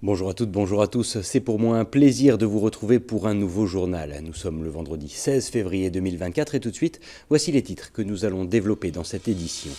Bonjour à toutes, bonjour à tous. C'est pour moi un plaisir de vous retrouver pour un nouveau journal. Nous sommes le vendredi 16 février 2024 et tout de suite, voici les titres que nous allons développer dans cette édition.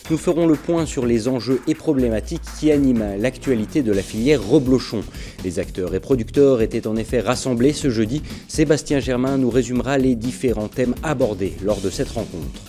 Nous ferons le point sur les enjeux et problématiques qui animent l'actualité de la filière reblochon. Les acteurs et producteurs étaient en effet rassemblés ce jeudi. Sébastien Germain nous résumera les différents thèmes abordés lors de cette rencontre.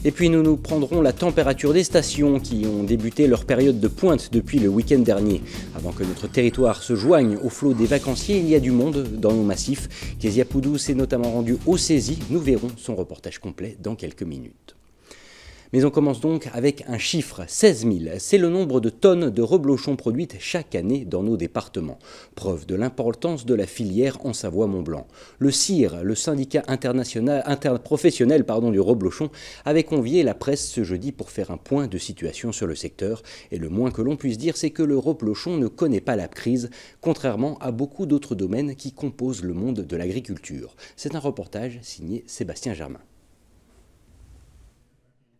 Et puis nous prendrons la température des stations qui ont débuté leur période de pointe depuis le week-end dernier. Avant que notre territoire se joigne au flot des vacanciers, il y a du monde dans nos massifs. Kezia Poudou s'est notamment rendu au Cési. Nous verrons son reportage complet dans quelques minutes. Mais on commence donc avec un chiffre, 16 000. C'est le nombre de tonnes de reblochons produites chaque année dans nos départements. Preuve de l'importance de la filière en Savoie-Mont-Blanc. Le CIR, le syndicat interprofessionnel du reblochon, avait convié la presse ce jeudi pour faire un point de situation sur le secteur. Et le moins que l'on puisse dire, c'est que le reblochon ne connaît pas la crise, contrairement à beaucoup d'autres domaines qui composent le monde de l'agriculture. C'est un reportage signé Sébastien Germain.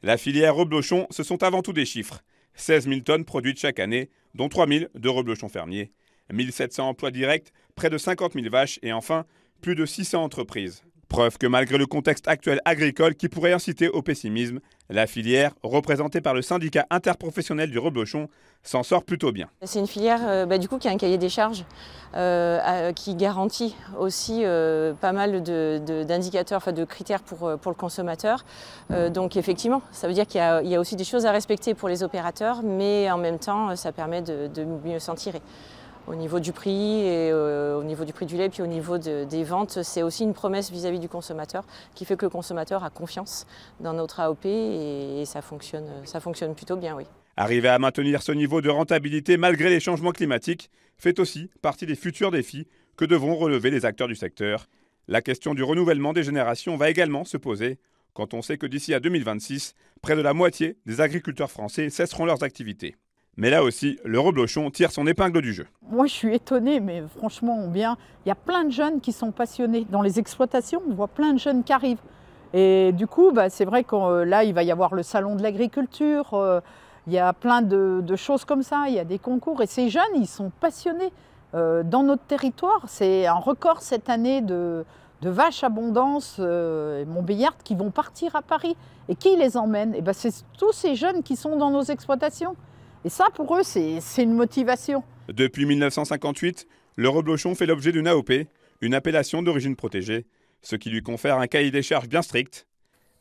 La filière reblochon, ce sont avant tout des chiffres. 16 000 tonnes produites chaque année, dont 3 000 de reblochons fermiers. 1 700 emplois directs, près de 50 000 vaches et enfin, plus de 600 entreprises. Preuve que malgré le contexte actuel agricole qui pourrait inciter au pessimisme, la filière, représentée par le syndicat interprofessionnel du reblochon, s'en sort plutôt bien. C'est une filière qui a un cahier des charges qui garantit aussi pas mal d'indicateurs, de critères pour le consommateur. Donc effectivement, ça veut dire qu'il y a aussi des choses à respecter pour les opérateurs, mais en même temps, ça permet de mieux s'en tirer. Au niveau du prix et au niveau du prix du lait, puis au niveau des ventes, c'est aussi une promesse vis-à-vis du consommateur qui fait que le consommateur a confiance dans notre AOP et ça fonctionne plutôt bien, oui. Arriver à maintenir ce niveau de rentabilité malgré les changements climatiques fait aussi partie des futurs défis que devront relever les acteurs du secteur. La question du renouvellement des générations va également se poser quand on sait que d'ici à 2026, près de la moitié des agriculteurs français cesseront leurs activités. Mais là aussi, le reblochon tire son épingle du jeu. Moi, je suis étonnée, mais franchement, bien, il y a plein de jeunes qui sont passionnés. Dans les exploitations, on voit plein de jeunes qui arrivent. Et du coup, c'est vrai que là, il va y avoir le salon de l'agriculture. Il y a plein de choses comme ça. Il y a des concours. Et ces jeunes, ils sont passionnés. Dans notre territoire, c'est un record cette année de vaches abondance Montbéliard qui vont partir à Paris. Et qui les emmène? C'est tous ces jeunes qui sont dans nos exploitations. Et ça, pour eux, c'est une motivation. Depuis 1958, le reblochon fait l'objet d'une AOP, une appellation d'origine protégée, ce qui lui confère un cahier des charges bien strict.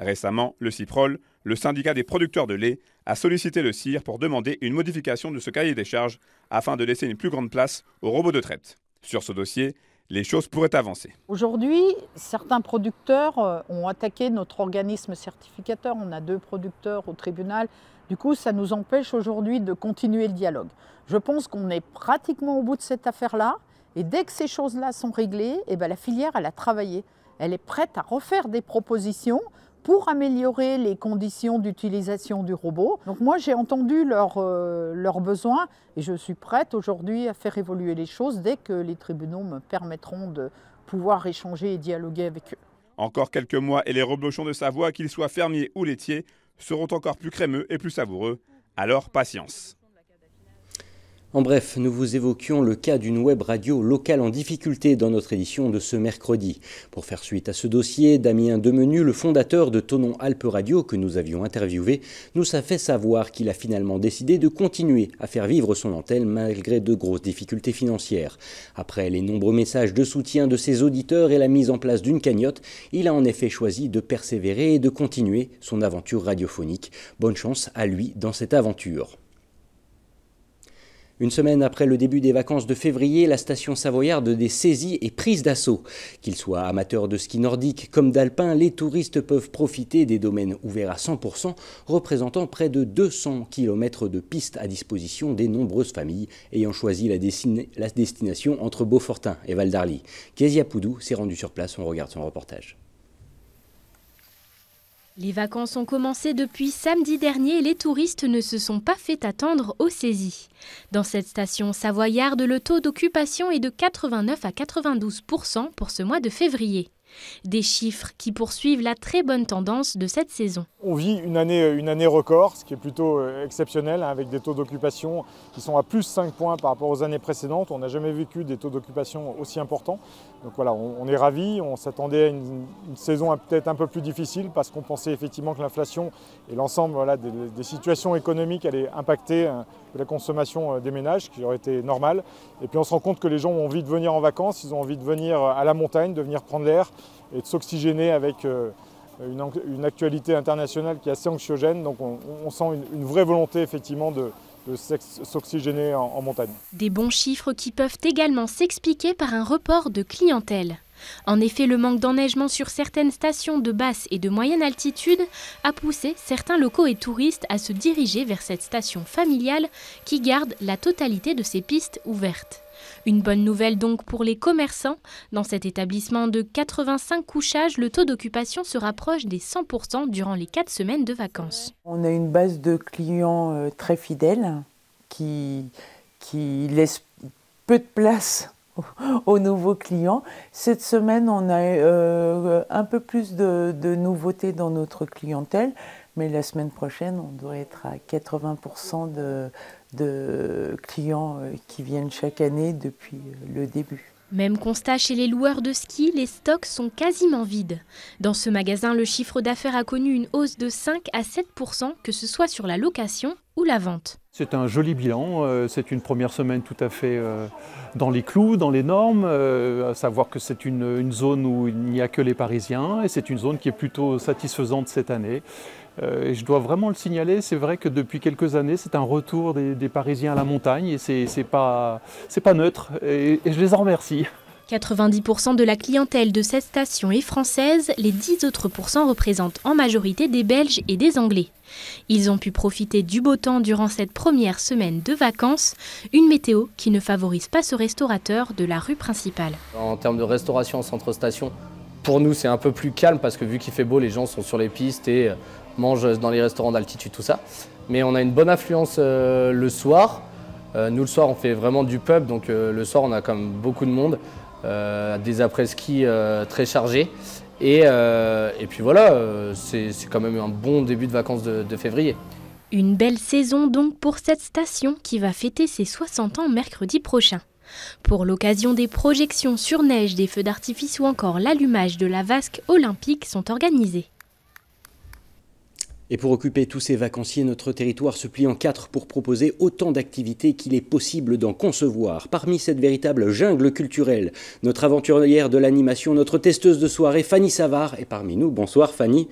Récemment, le CIPROL, le syndicat des producteurs de lait, a sollicité le CIR pour demander une modification de ce cahier des charges afin de laisser une plus grande place aux robots de traite. Sur ce dossier, les choses pourraient avancer. Aujourd'hui, certains producteurs ont attaqué notre organisme certificateur. On a 2 producteurs au tribunal. Du coup, ça nous empêche aujourd'hui de continuer le dialogue. Je pense qu'on est pratiquement au bout de cette affaire-là. Et dès que ces choses-là sont réglées, la filière, elle a travaillé. Elle est prête à refaire des propositions pour améliorer les conditions d'utilisation du robot. Donc moi, j'ai entendu leurs besoins et je suis prête aujourd'hui à faire évoluer les choses dès que les tribunaux me permettront de pouvoir échanger et dialoguer avec eux. Encore quelques mois et les reblochons de Savoie, qu'ils soient fermiers ou laitiers, seront encore plus crémeux et plus savoureux. Alors, patience. En bref, nous vous évoquions le cas d'une web radio locale en difficulté dans notre édition de ce mercredi. Pour faire suite à ce dossier, Damien Demenu, le fondateur de Thonon Alpes Radio que nous avions interviewé, nous a fait savoir qu'il a finalement décidé de continuer à faire vivre son antenne malgré de grosses difficultés financières. Après les nombreux messages de soutien de ses auditeurs et la mise en place d'une cagnotte, il a en effet choisi de persévérer et de continuer son aventure radiophonique. Bonne chance à lui dans cette aventure. Une semaine après le début des vacances de février, la station savoyarde des Cési est prise d'assaut. Qu'ils soient amateurs de ski nordique comme d'alpin, les touristes peuvent profiter des domaines ouverts à 100%, représentant près de 200 km de pistes à disposition des nombreuses familles ayant choisi la destination entre Beaufortin et Val d'Arly. Kezia Poudou s'est rendue sur place, on regarde son reportage. Les vacances ont commencé depuis samedi dernier et les touristes ne se sont pas fait attendre au Cési. Dans cette station savoyarde, le taux d'occupation est de 89 à 92% pour ce mois de février. Des chiffres qui poursuivent la très bonne tendance de cette saison. On vit une année record, ce qui est plutôt exceptionnel, avec des taux d'occupation qui sont à plus 5 points par rapport aux années précédentes. On n'a jamais vécu des taux d'occupation aussi importants. Donc voilà, on est ravis. On s'attendait à une saison peut-être un peu plus difficile parce qu'on pensait effectivement que l'inflation et l'ensemble des situations économiques allaient impacter la consommation des ménages, ce qui aurait été normal. Et puis on se rend compte que les gens ont envie de venir en vacances, ils ont envie de venir à la montagne, de venir prendre l'air et de s'oxygéner avec une actualité internationale qui est assez anxiogène. Donc on sent une vraie volonté effectivement de s'oxygéner en montagne. Des bons chiffres qui peuvent également s'expliquer par un report de clientèle. En effet, le manque d'enneigement sur certaines stations de basse et de moyenne altitude a poussé certains locaux et touristes à se diriger vers cette station familiale qui garde la totalité de ses pistes ouvertes. Une bonne nouvelle donc pour les commerçants. Dans cet établissement de 85 couchages, le taux d'occupation se rapproche des 100% durant les 4 semaines de vacances. On a une base de clients très fidèles qui laisse peu de place aux nouveaux clients. Cette semaine, on a un peu plus de nouveautés dans notre clientèle, mais la semaine prochaine, on doit être à 80% de clients qui viennent chaque année depuis le début. Même constat chez les loueurs de ski, les stocks sont quasiment vides. Dans ce magasin, le chiffre d'affaires a connu une hausse de 5 à 7%, que ce soit sur la location ou la vente. C'est un joli bilan, c'est une première semaine tout à fait dans les clous, dans les normes, à savoir que c'est une zone où il n'y a que les Parisiens et c'est une zone qui est plutôt satisfaisante cette année. Et je dois vraiment le signaler, c'est vrai que depuis quelques années, c'est un retour des Parisiens à la montagne et c'est pas neutre et je les en remercie. 90% de la clientèle de cette station est française, les 10 autres pourcents représentent en majorité des Belges et des Anglais. Ils ont pu profiter du beau temps durant cette première semaine de vacances, une météo qui ne favorise pas ce restaurateur de la rue principale. En termes de restauration en centre-station, pour nous c'est un peu plus calme parce que vu qu'il fait beau, les gens sont sur les pistes et mangent dans les restaurants d'altitude, tout ça. Mais on a une bonne affluence le soir. Nous le soir on fait vraiment du pub, donc le soir on a quand même beaucoup de monde. Des après-ski très chargés et puis voilà, c'est quand même un bon début de vacances de février. Une belle saison donc pour cette station qui va fêter ses 60 ans mercredi prochain. Pour l'occasion, des projections sur neige, des feux d'artifice ou encore l'allumage de la vasque olympique sont organisés. Et pour occuper tous ces vacanciers, notre territoire se plie en 4 pour proposer autant d'activités qu'il est possible d'en concevoir. Parmi cette véritable jungle culturelle, notre aventurière de l'animation, notre testeuse de soirée, Fanny Savard, est parmi nous. Bonsoir Fanny,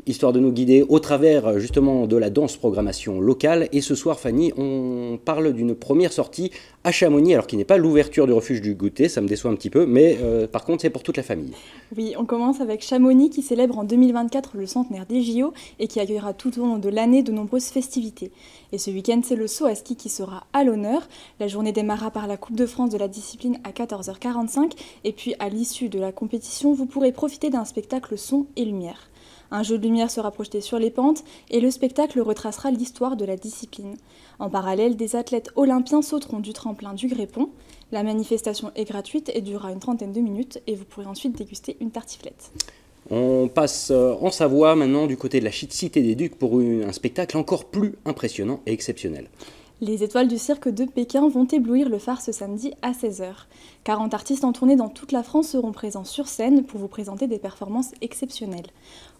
histoire de nous guider au travers justement de la danse programmation locale. Et ce soir Fanny, on parle d'une première sortie à Chamonix, alors qui n'est pas l'ouverture du refuge du goûter, ça me déçoit un petit peu, mais par contre c'est pour toute la famille. Oui, on commence avec Chamonix qui célèbre en 2024 le centenaire des JO et qui accueillera tout au long de l'année de nombreuses festivités. Et ce week-end, c'est le saut à ski qui sera à l'honneur. La journée démarrera par la Coupe de France de la discipline à 14h45 et puis à l'issue de la compétition, vous pourrez profiter d'un spectacle son et lumière. Un jeu de lumière sera projeté sur les pentes et le spectacle retracera l'histoire de la discipline. En parallèle, des athlètes olympiens sauteront du tremplin du Grépon. La manifestation est gratuite et durera une trentaine de minutes et vous pourrez ensuite déguster une tartiflette. On passe en Savoie maintenant du côté de la Cité des Ducs pour un spectacle encore plus impressionnant et exceptionnel. Les étoiles du cirque de Pékin vont éblouir le phare ce samedi à 16h. 40 artistes en tournée dans toute la France seront présents sur scène pour vous présenter des performances exceptionnelles.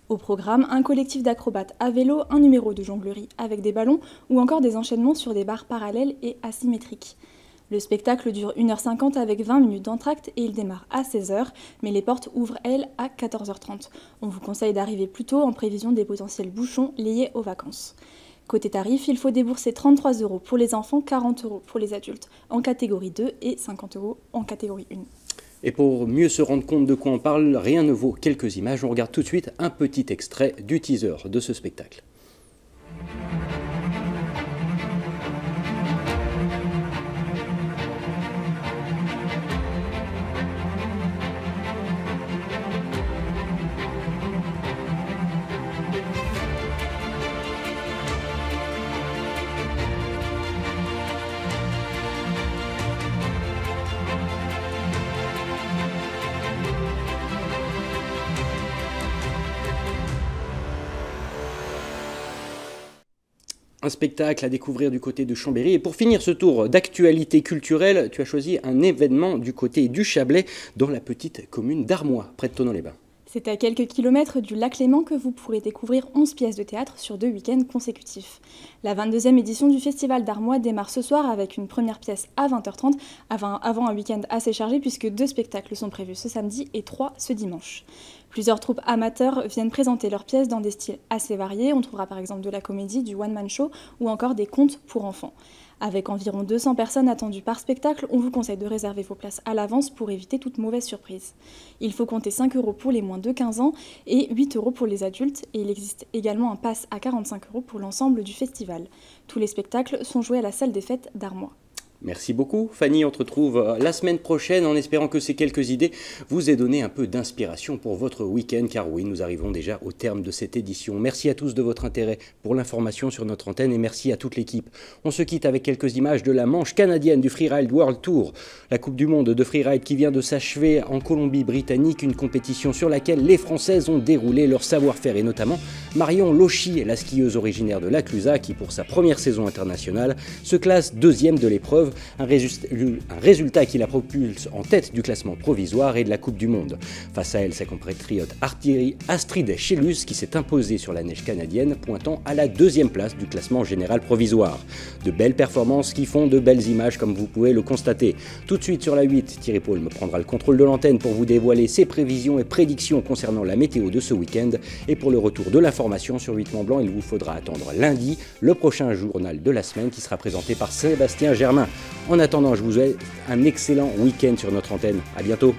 Au programme, un collectif d'acrobates à vélo, un numéro de jonglerie avec des ballons ou encore des enchaînements sur des barres parallèles et asymétriques. Le spectacle dure 1h50 avec 20 minutes d'entracte et il démarre à 16h, mais les portes ouvrent, elles, à 14h30. On vous conseille d'arriver plus tôt en prévision des potentiels bouchons liés aux vacances. Côté tarif, il faut débourser 33 € pour les enfants, 40 € pour les adultes en catégorie 2 et 50 € en catégorie 1. Et pour mieux se rendre compte de quoi on parle, rien ne vaut quelques images. On regarde tout de suite un petit extrait du teaser de ce spectacle. Un spectacle à découvrir du côté de Chambéry. Et pour finir ce tour d'actualité culturelle, tu as choisi un événement du côté du Chablais, dans la petite commune d'Armois, près de Thonon-les-Bains. C'est à quelques kilomètres du lac Léman que vous pourrez découvrir 11 pièces de théâtre sur 2 week-ends consécutifs. La 22e édition du Festival d'Armois démarre ce soir avec une première pièce à 20h30, avant un week-end assez chargé puisque 2 spectacles sont prévus ce samedi et 3 ce dimanche. Plusieurs troupes amateurs viennent présenter leurs pièces dans des styles assez variés. On trouvera par exemple de la comédie, du one-man show ou encore des contes pour enfants. Avec environ 200 personnes attendues par spectacle, on vous conseille de réserver vos places à l'avance pour éviter toute mauvaise surprise. Il faut compter 5 € pour les moins de 15 ans et 8 € pour les adultes. Et il existe également un pass à 45 € pour l'ensemble du festival. Tous les spectacles sont joués à la salle des fêtes d'Armois. Merci beaucoup Fanny, on te retrouve la semaine prochaine en espérant que ces quelques idées vous aient donné un peu d'inspiration pour votre week-end, car oui, nous arrivons déjà au terme de cette édition. Merci à tous de votre intérêt pour l'information sur notre antenne et merci à toute l'équipe. On se quitte avec quelques images de la manche canadienne du Freeride World Tour, la Coupe du Monde de Freeride qui vient de s'achever en Colombie-Britannique, une compétition sur laquelle les Françaises ont déroulé leur savoir-faire et notamment Marion Lochy, la skieuse originaire de la Clusaz qui pour sa première saison internationale se classe 2e de l'épreuve. Un résultat qui la propulse en tête du classement provisoire et de la Coupe du Monde. Face à elle, sa compatriote Astrid Schellus qui s'est imposée sur la neige canadienne, pointant à la 2e place du classement général provisoire. De belles performances qui font de belles images comme vous pouvez le constater. Tout de suite sur la 8, Thierry Paul me prendra le contrôle de l'antenne pour vous dévoiler ses prévisions et prédictions concernant la météo de ce week-end. Et pour le retour de l'information sur 8 Mont Blanc, il vous faudra attendre lundi, le prochain journal de la semaine qui sera présenté par Sébastien Germain. En attendant, je vous souhaite un excellent week-end sur notre antenne. À bientôt.